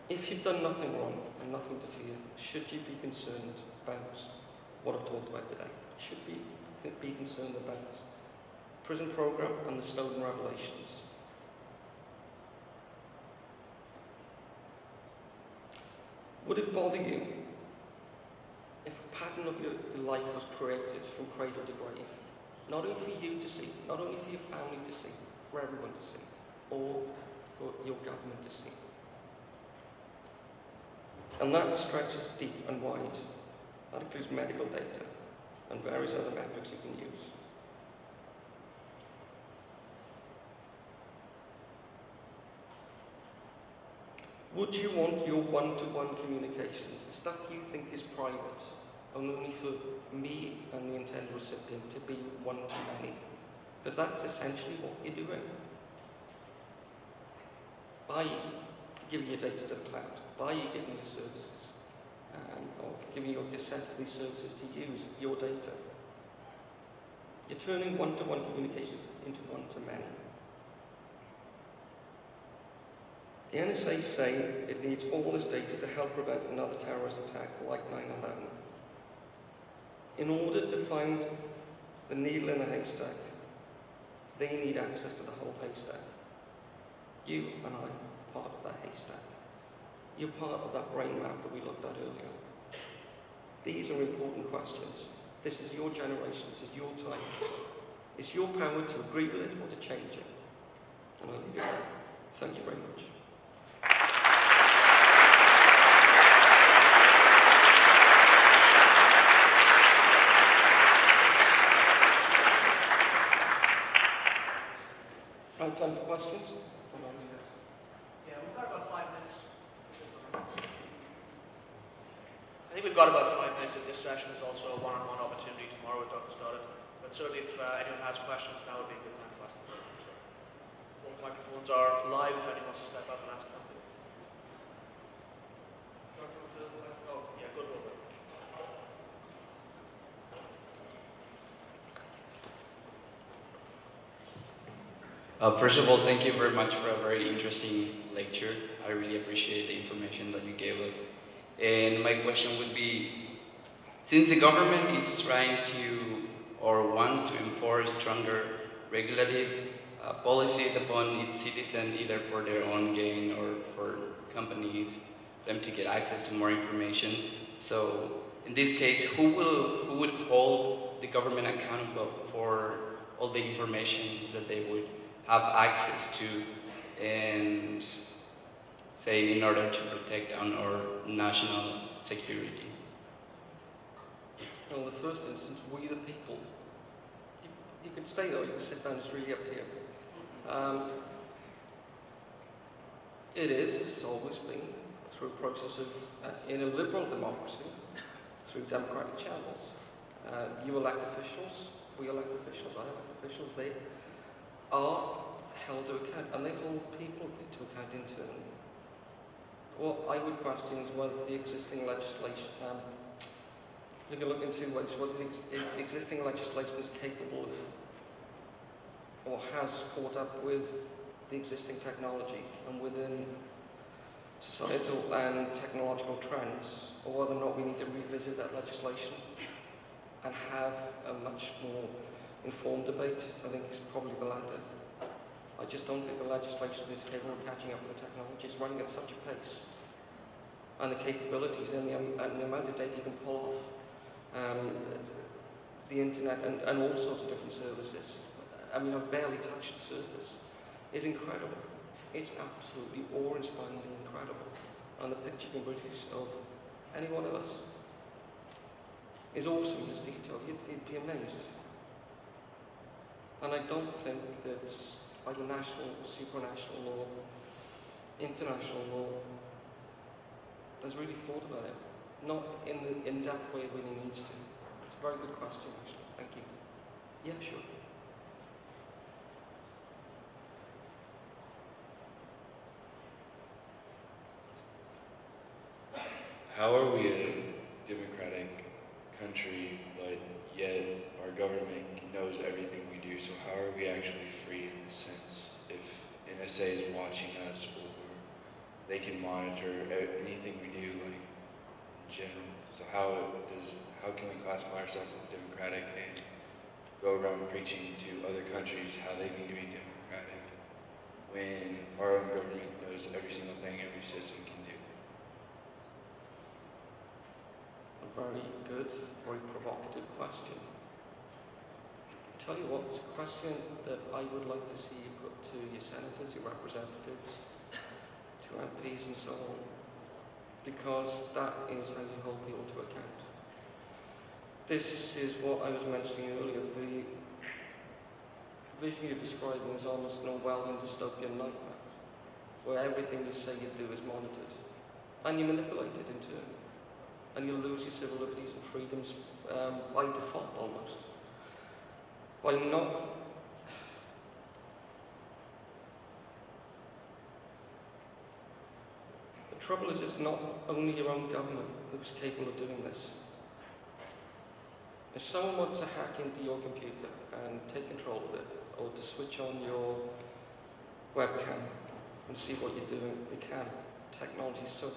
if you've done nothing wrong and nothing to fear, should you be concerned about what I've talked about today? Should you be concerned about the prison program and the Snowden revelations? Would it bother you if a pattern of your life was created from cradle to grave, not only for you to see, not only for your family to see, for everyone to see, or for your government to see? And that stretches deep and wide. That includes medical data and various other metrics you can use. Would you want your one-to-one communications, the stuff you think is private, and only for me and the intended recipient, to be one-to-many? Because that's essentially what you're doing. By giving your data to the cloud, by you giving your services, or giving your consent for these services to use your data, you're turning one-to-one communication into one-to-many. The NSA say it needs all this data to help prevent another terrorist attack like 9/11. In order to find the needle in the haystack, they need access to the whole haystack. You and I are part of that haystack. You're part of that brain map that we looked at earlier. These are important questions. This is your generation, this is your time. It's your power to agree with it or to change it. And I'll leave it there. Thank you very much. I have time for questions? Yeah, we've got about 5 minutes. I think we've got about 5 minutes of this session. There's also a one-on-one opportunity tomorrow with Dr. Stoddart. But certainly if anyone has questions, now would be a good time to ask them. All microphones are live if anyone wants to step up and ask something. Oh, yeah, good over. First of all, thank you very much for a very interesting lecture. I really appreciate the information that you gave us. And my question would be, since the government is trying to, or wants to enforce stronger regulative policies upon its citizens, either for their own gain or for companies, them to get access to more information. So in this case, who would hold the government accountable for all the information that they would have access to, and say in order to protect our national security? Well, in the first instance, we the people. You could stay there, you could sit down, it's really up to you. It's always been through a process of, in a liberal democracy, through democratic channels. You elect officials, we elect officials, I elect officials, they are held to account, and they hold people to account in turn. What I would question is whether the existing legislation, we can look into whether the existing legislation is capable of, or has caught up with the existing technology and within societal and technological trends, or whether or not we need to revisit that legislation and have a much more informed debate. I think it's probably the latter. I just don't think the legislation is capable of catching up with the technology. It's running at such a pace. And the capabilities and the amount of data you can pull off the internet and all sorts of different services. I mean, I've barely touched the surface. It's incredible. It's absolutely awe-inspiringly incredible. And the picture you can produce of any one of us is awesome in its detail. You'd be amazed. And I don't think that either national, supranational law, international law has really thought about it. Not in the in-depth way it really needs to. It's a very good question, actually. Thank you. Yeah, sure. How are we a democratic country, but yet our government knows everything we do? So how are we actually free in this sense? If NSA is watching us, or they can monitor anything we do, like in general. So how can we classify ourselves as democratic and go around preaching to other countries how they need to be democratic when our own government knows every single thing every citizen can do? A very good, very provocative question. Tell you what, it's a question that I would like to see you put to your senators, your representatives, to MPs and so on, because that is how you hold people to account. This is what I was mentioning earlier. The vision you're describing is almost an Orwellian dystopian nightmare, where everything you say you do is monitored, and you're manipulated in turn, and you lose your civil liberties and freedoms by default almost. By not the trouble is, it's not only your own government that was capable of doing this. If someone wants to hack into your computer and take control of it, or to switch on your webcam and see what you're doing, they can. Technology is so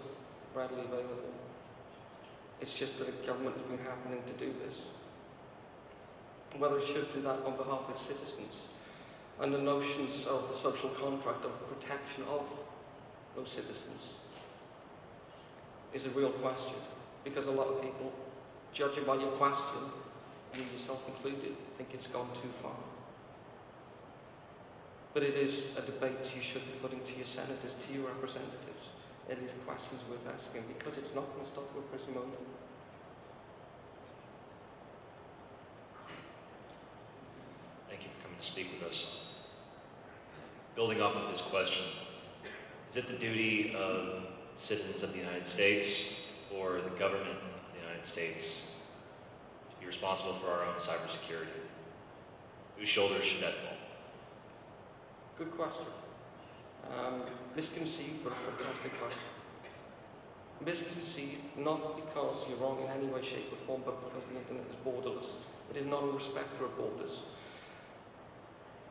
readily available. It's just that a government has been happening to do this. Whether it should do that on behalf of its citizens, and the notions of the social contract of protection of those citizens is a real question, because a lot of people, judging by your question, you yourself included, think it's gone too far. But it is a debate you should be putting to your senators, to your representatives. It is questions worth asking, because it's not going to stop with parsimony. Thank you for coming to speak with us. Building off of his question, is it the duty of citizens of the United States or the government of the United States to be responsible for our own cybersecurity? Whose shoulders should that fall? Good question. Misconceived, but a fantastic question. Misconceived not because you're wrong in any way, shape or form, but because the internet is borderless. It is not a respecter of borders.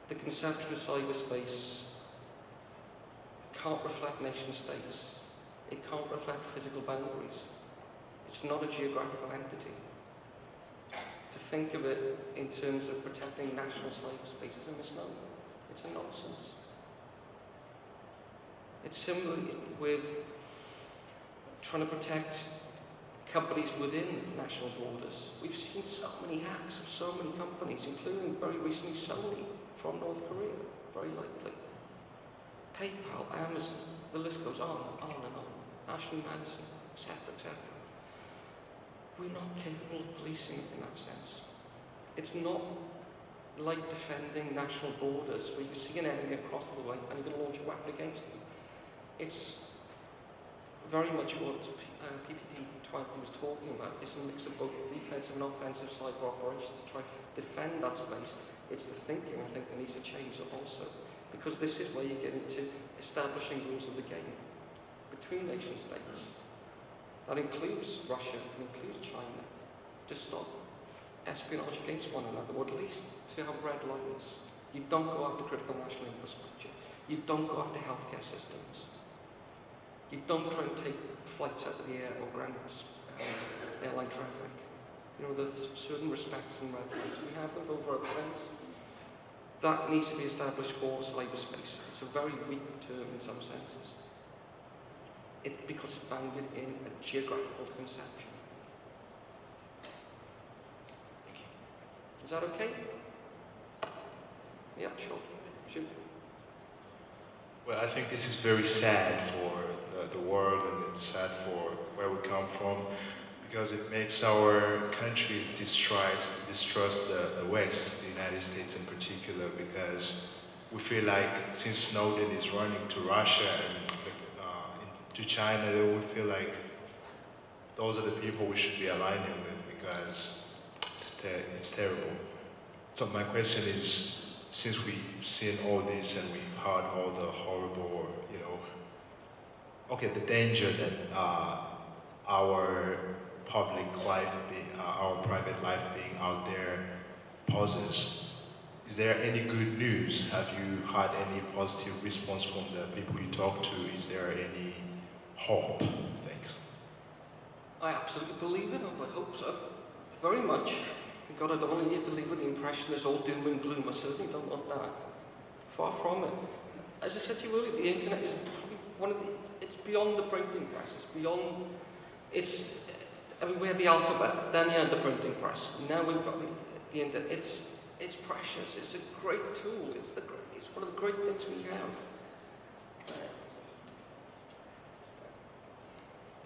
The conception of cyberspace can't reflect nation states. It can't reflect physical boundaries. It's not a geographical entity. to think of it in terms of protecting national cyberspace is a misnomer. It's a nonsense. It's similar with trying to protect companies within national borders. We've seen so many hacks of so many companies, including very recently Sony from North Korea, very likely. PayPal, Amazon, the list goes on and on and on. Ashley Madison, etc., etc. We're not capable of policing it in that sense. It's not like defending national borders where you see an enemy across the way and you're going to launch a weapon against them. It's very much what PPD 20 was talking about. It's a mix of both defensive and offensive cyber operations to try to defend that space. It's the thinking, I think, that needs to change also. Because this is where you get into establishing rules of the game between nation states. That includes Russia, it includes China, to stop espionage against one another, or at least to have red lines. You don't go after critical national infrastructure. You don't go after healthcare systems. You don't try and take flights out of the air or grant airline traffic. You know, there's certain respects and red lines. We have them over other things. That needs to be established for cyberspace. It's a very weak term in some senses. Because it's bounded in a geographical conception. Is that okay? Yeah, sure. Shoot. Well, I think this is very sad for the world, and it's sad for where we come from, because it makes our countries distrust the West, the United States in particular, because we feel like since Snowden is running to Russia and to China, we feel like those are the people we should be aligning with, because it's terrible. So my question is, since we've seen all this and we've heard all the horrible, the danger that our public life, our private life being out there poses, is there any good news? Have you had any positive response from the people you talk to? Is there any hope? Thanks. I absolutely believe it, and I hope so. Very much. God, I don't want you to leave with the impression it's all doom and gloom. I certainly don't want that. Far from it. As I said to you earlier, the internet is probably it's beyond the printing press. It's beyond, we had the alphabet, then you had the printing press. Now we've got the internet. It's precious. It's a great tool. It's one of the great things we have.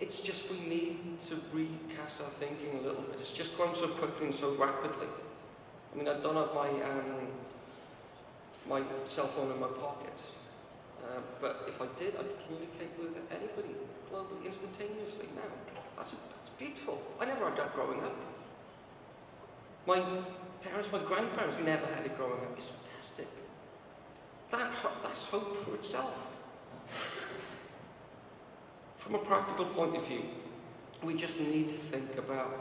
It's just we need to recast our thinking a little bit. It's just growing so quickly and so rapidly. I mean, I don't have my cell phone in my pocket, but if I did, I'd communicate with anybody globally instantaneously now. That's beautiful. I never had that growing up. My parents, my grandparents never had it growing up. It's fantastic. That's hope for itself. From a practical point of view, we just need to think about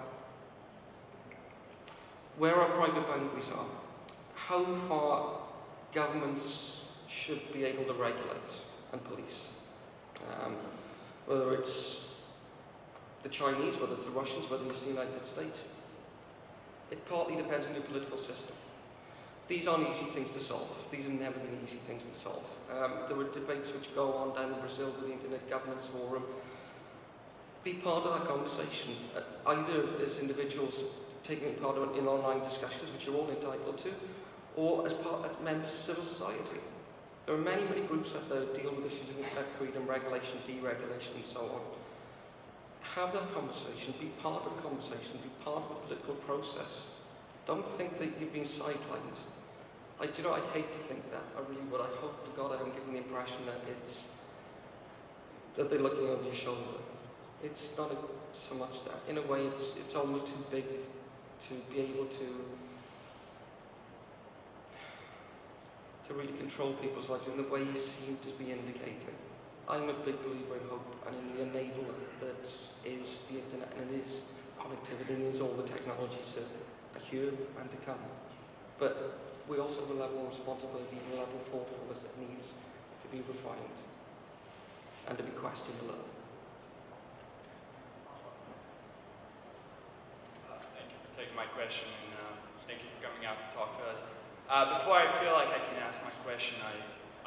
where our private boundaries are, how far governments should be able to regulate and police. Whether it's the Chinese, whether it's the Russians, whether it's the United States. It partly depends on your political system. These aren't easy things to solve. These have never been easy things to solve. There are debates which go on down in Brazil with the Internet Governance Forum. Be part of that conversation, either as individuals taking part in online discussions, which you're all entitled to, or as members of civil society. There are many, many groups out there that deal with issues of internet freedom, regulation, deregulation, and so on. Have that conversation, be part of the conversation, be part of the political process. Don't think that you've been sidelined. I'd hate to think that, I really would. I hope to God I haven't given the impression that they're looking over your shoulder. It's not so much that. In a way, it's almost too big to be able to really control people's lives in the way you seem to be indicating. I'm a big believer in hope and in the enabler that is the internet, and it is connectivity, and it is all the technologies that are here and to come. But we also have a level of responsibility and a level of thoughtfulness that needs to be refined and to be questioned a little. Thank you for taking my question. out to talk to us. Before I feel like I can ask my question,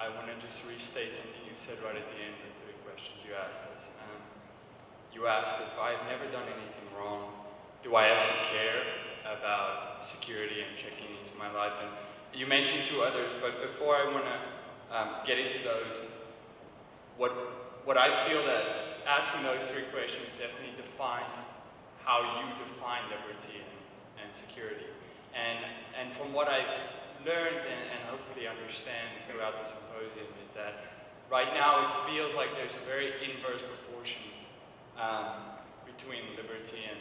I want to just restate something you said right at the end of the 3 questions you asked us. You asked if I've never done anything wrong, do I have to care about security and checking into my life? And you mentioned 2 others, but before I want to get into those, what I feel that asking those 3 questions definitely defines how you define liberty and security. And from what I've learned and hopefully understand throughout the symposium is that right now it feels like there's a very inverse proportion between liberty and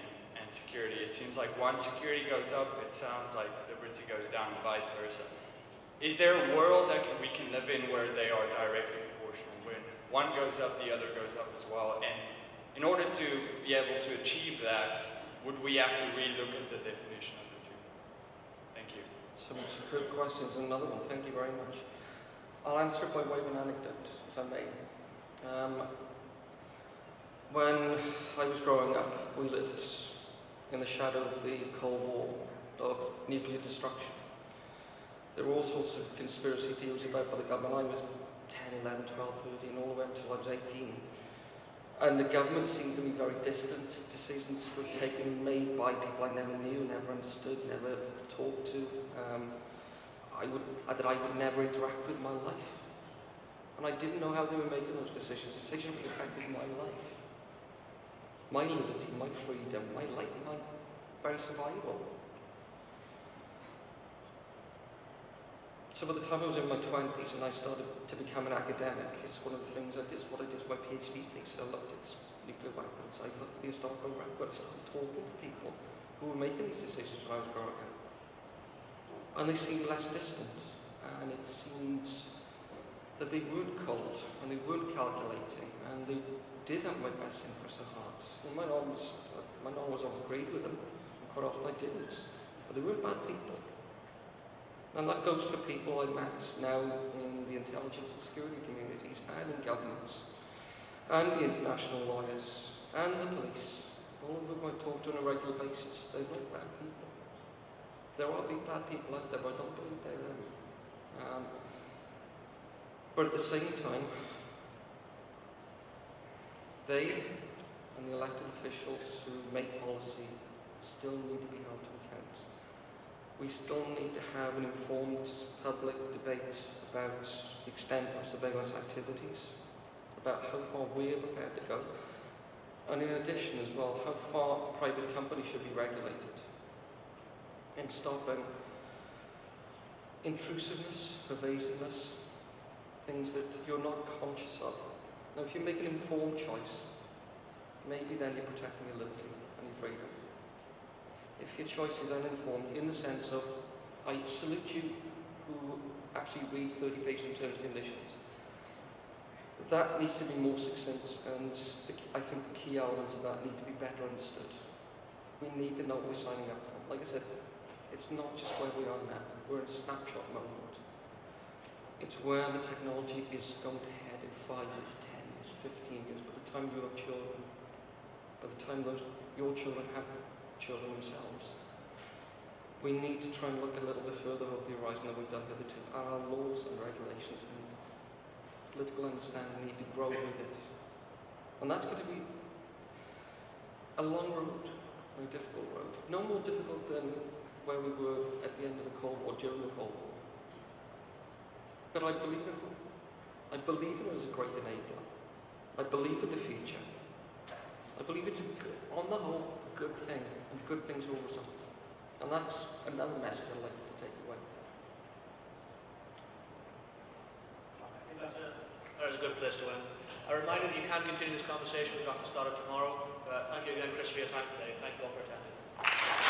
security. It seems like once security goes up, it sounds like liberty goes down and vice versa. Is there a world that we can live in where they are directly proportional? When one goes up, the other goes up as well. And in order to be able to achieve that, would we have to relook at the definition of the 2? Thank you. Some good questions. Another one. Thank you very much. I'll answer it by way of an anecdote, if I may. When I was growing up, we lived in the shadow of the Cold War, of nuclear destruction. There were all sorts of conspiracy theories about by the government. I was 10, 11, 12, 13, all the way until I was 18. And the government seemed to be very distant. Decisions were taken, made by people I never knew, never understood, never talked to, that I would never interact with in my life. And I didn't know how they were making those decisions. Decisions that affected my life, my liberty, my freedom, my life, my very survival. So by the time I was in my 20s and I started to become an academic, it's one of the things I did, what I did for my PhD thesis. I looked at nuclear weapons, I looked at the historical record, I started talking to people who were making these decisions when I was growing up. And they seemed less distant, and it seemed that they weren't cold, and they weren't calculating, and they did have my best interests at heart. And my not always agreed with them, and quite often I didn't, but they weren't bad people. And that goes for people I met now in the intelligence and security communities, and in governments, and the international lawyers, and the police. All of them I talk to on a regular basis. They're not bad people. There are bad people out there, but I don't believe they're them. But at the same time, they and the elected officials who make policy still need to be held to account. We still need to have an informed public debate about the extent of surveillance activities, about how far we're prepared to go, and in addition as well, how far a private company should be regulated in stopping intrusiveness, pervasiveness, things that you're not conscious of. Now, if you make an informed choice, maybe then you're protecting your liberty and your freedom. If your choice is uninformed, in the sense of, I salute you who actually reads 30 pages of terms and conditions. That needs to be more succinct, and I think the key elements of that need to be better understood. We need to know what we're signing up for. Like I said, it's not just where we are now. We're in snapshot mode. It's where the technology is going to head in 5 years, 10 years, 15 years. By the time you have children, by the time your children have children themselves, we need to try and look a little bit further over the horizon than we've done hitherto. And our laws and regulations and political understanding need to grow with it. And that's going to be a long road, a very difficult road. No more difficult than where we were at the end of the Cold War, during the Cold War. But I believe in it. I believe in it as a great enabler. I believe in the future. I believe it's, on the whole, a good thing, and good things will result. And that's another message I'd like to take away. I think that is a good place to end. A reminder that you can continue this conversation with Dr. Stoddart tomorrow. Thank you again, Chris, for your time today. Thank you all for attending.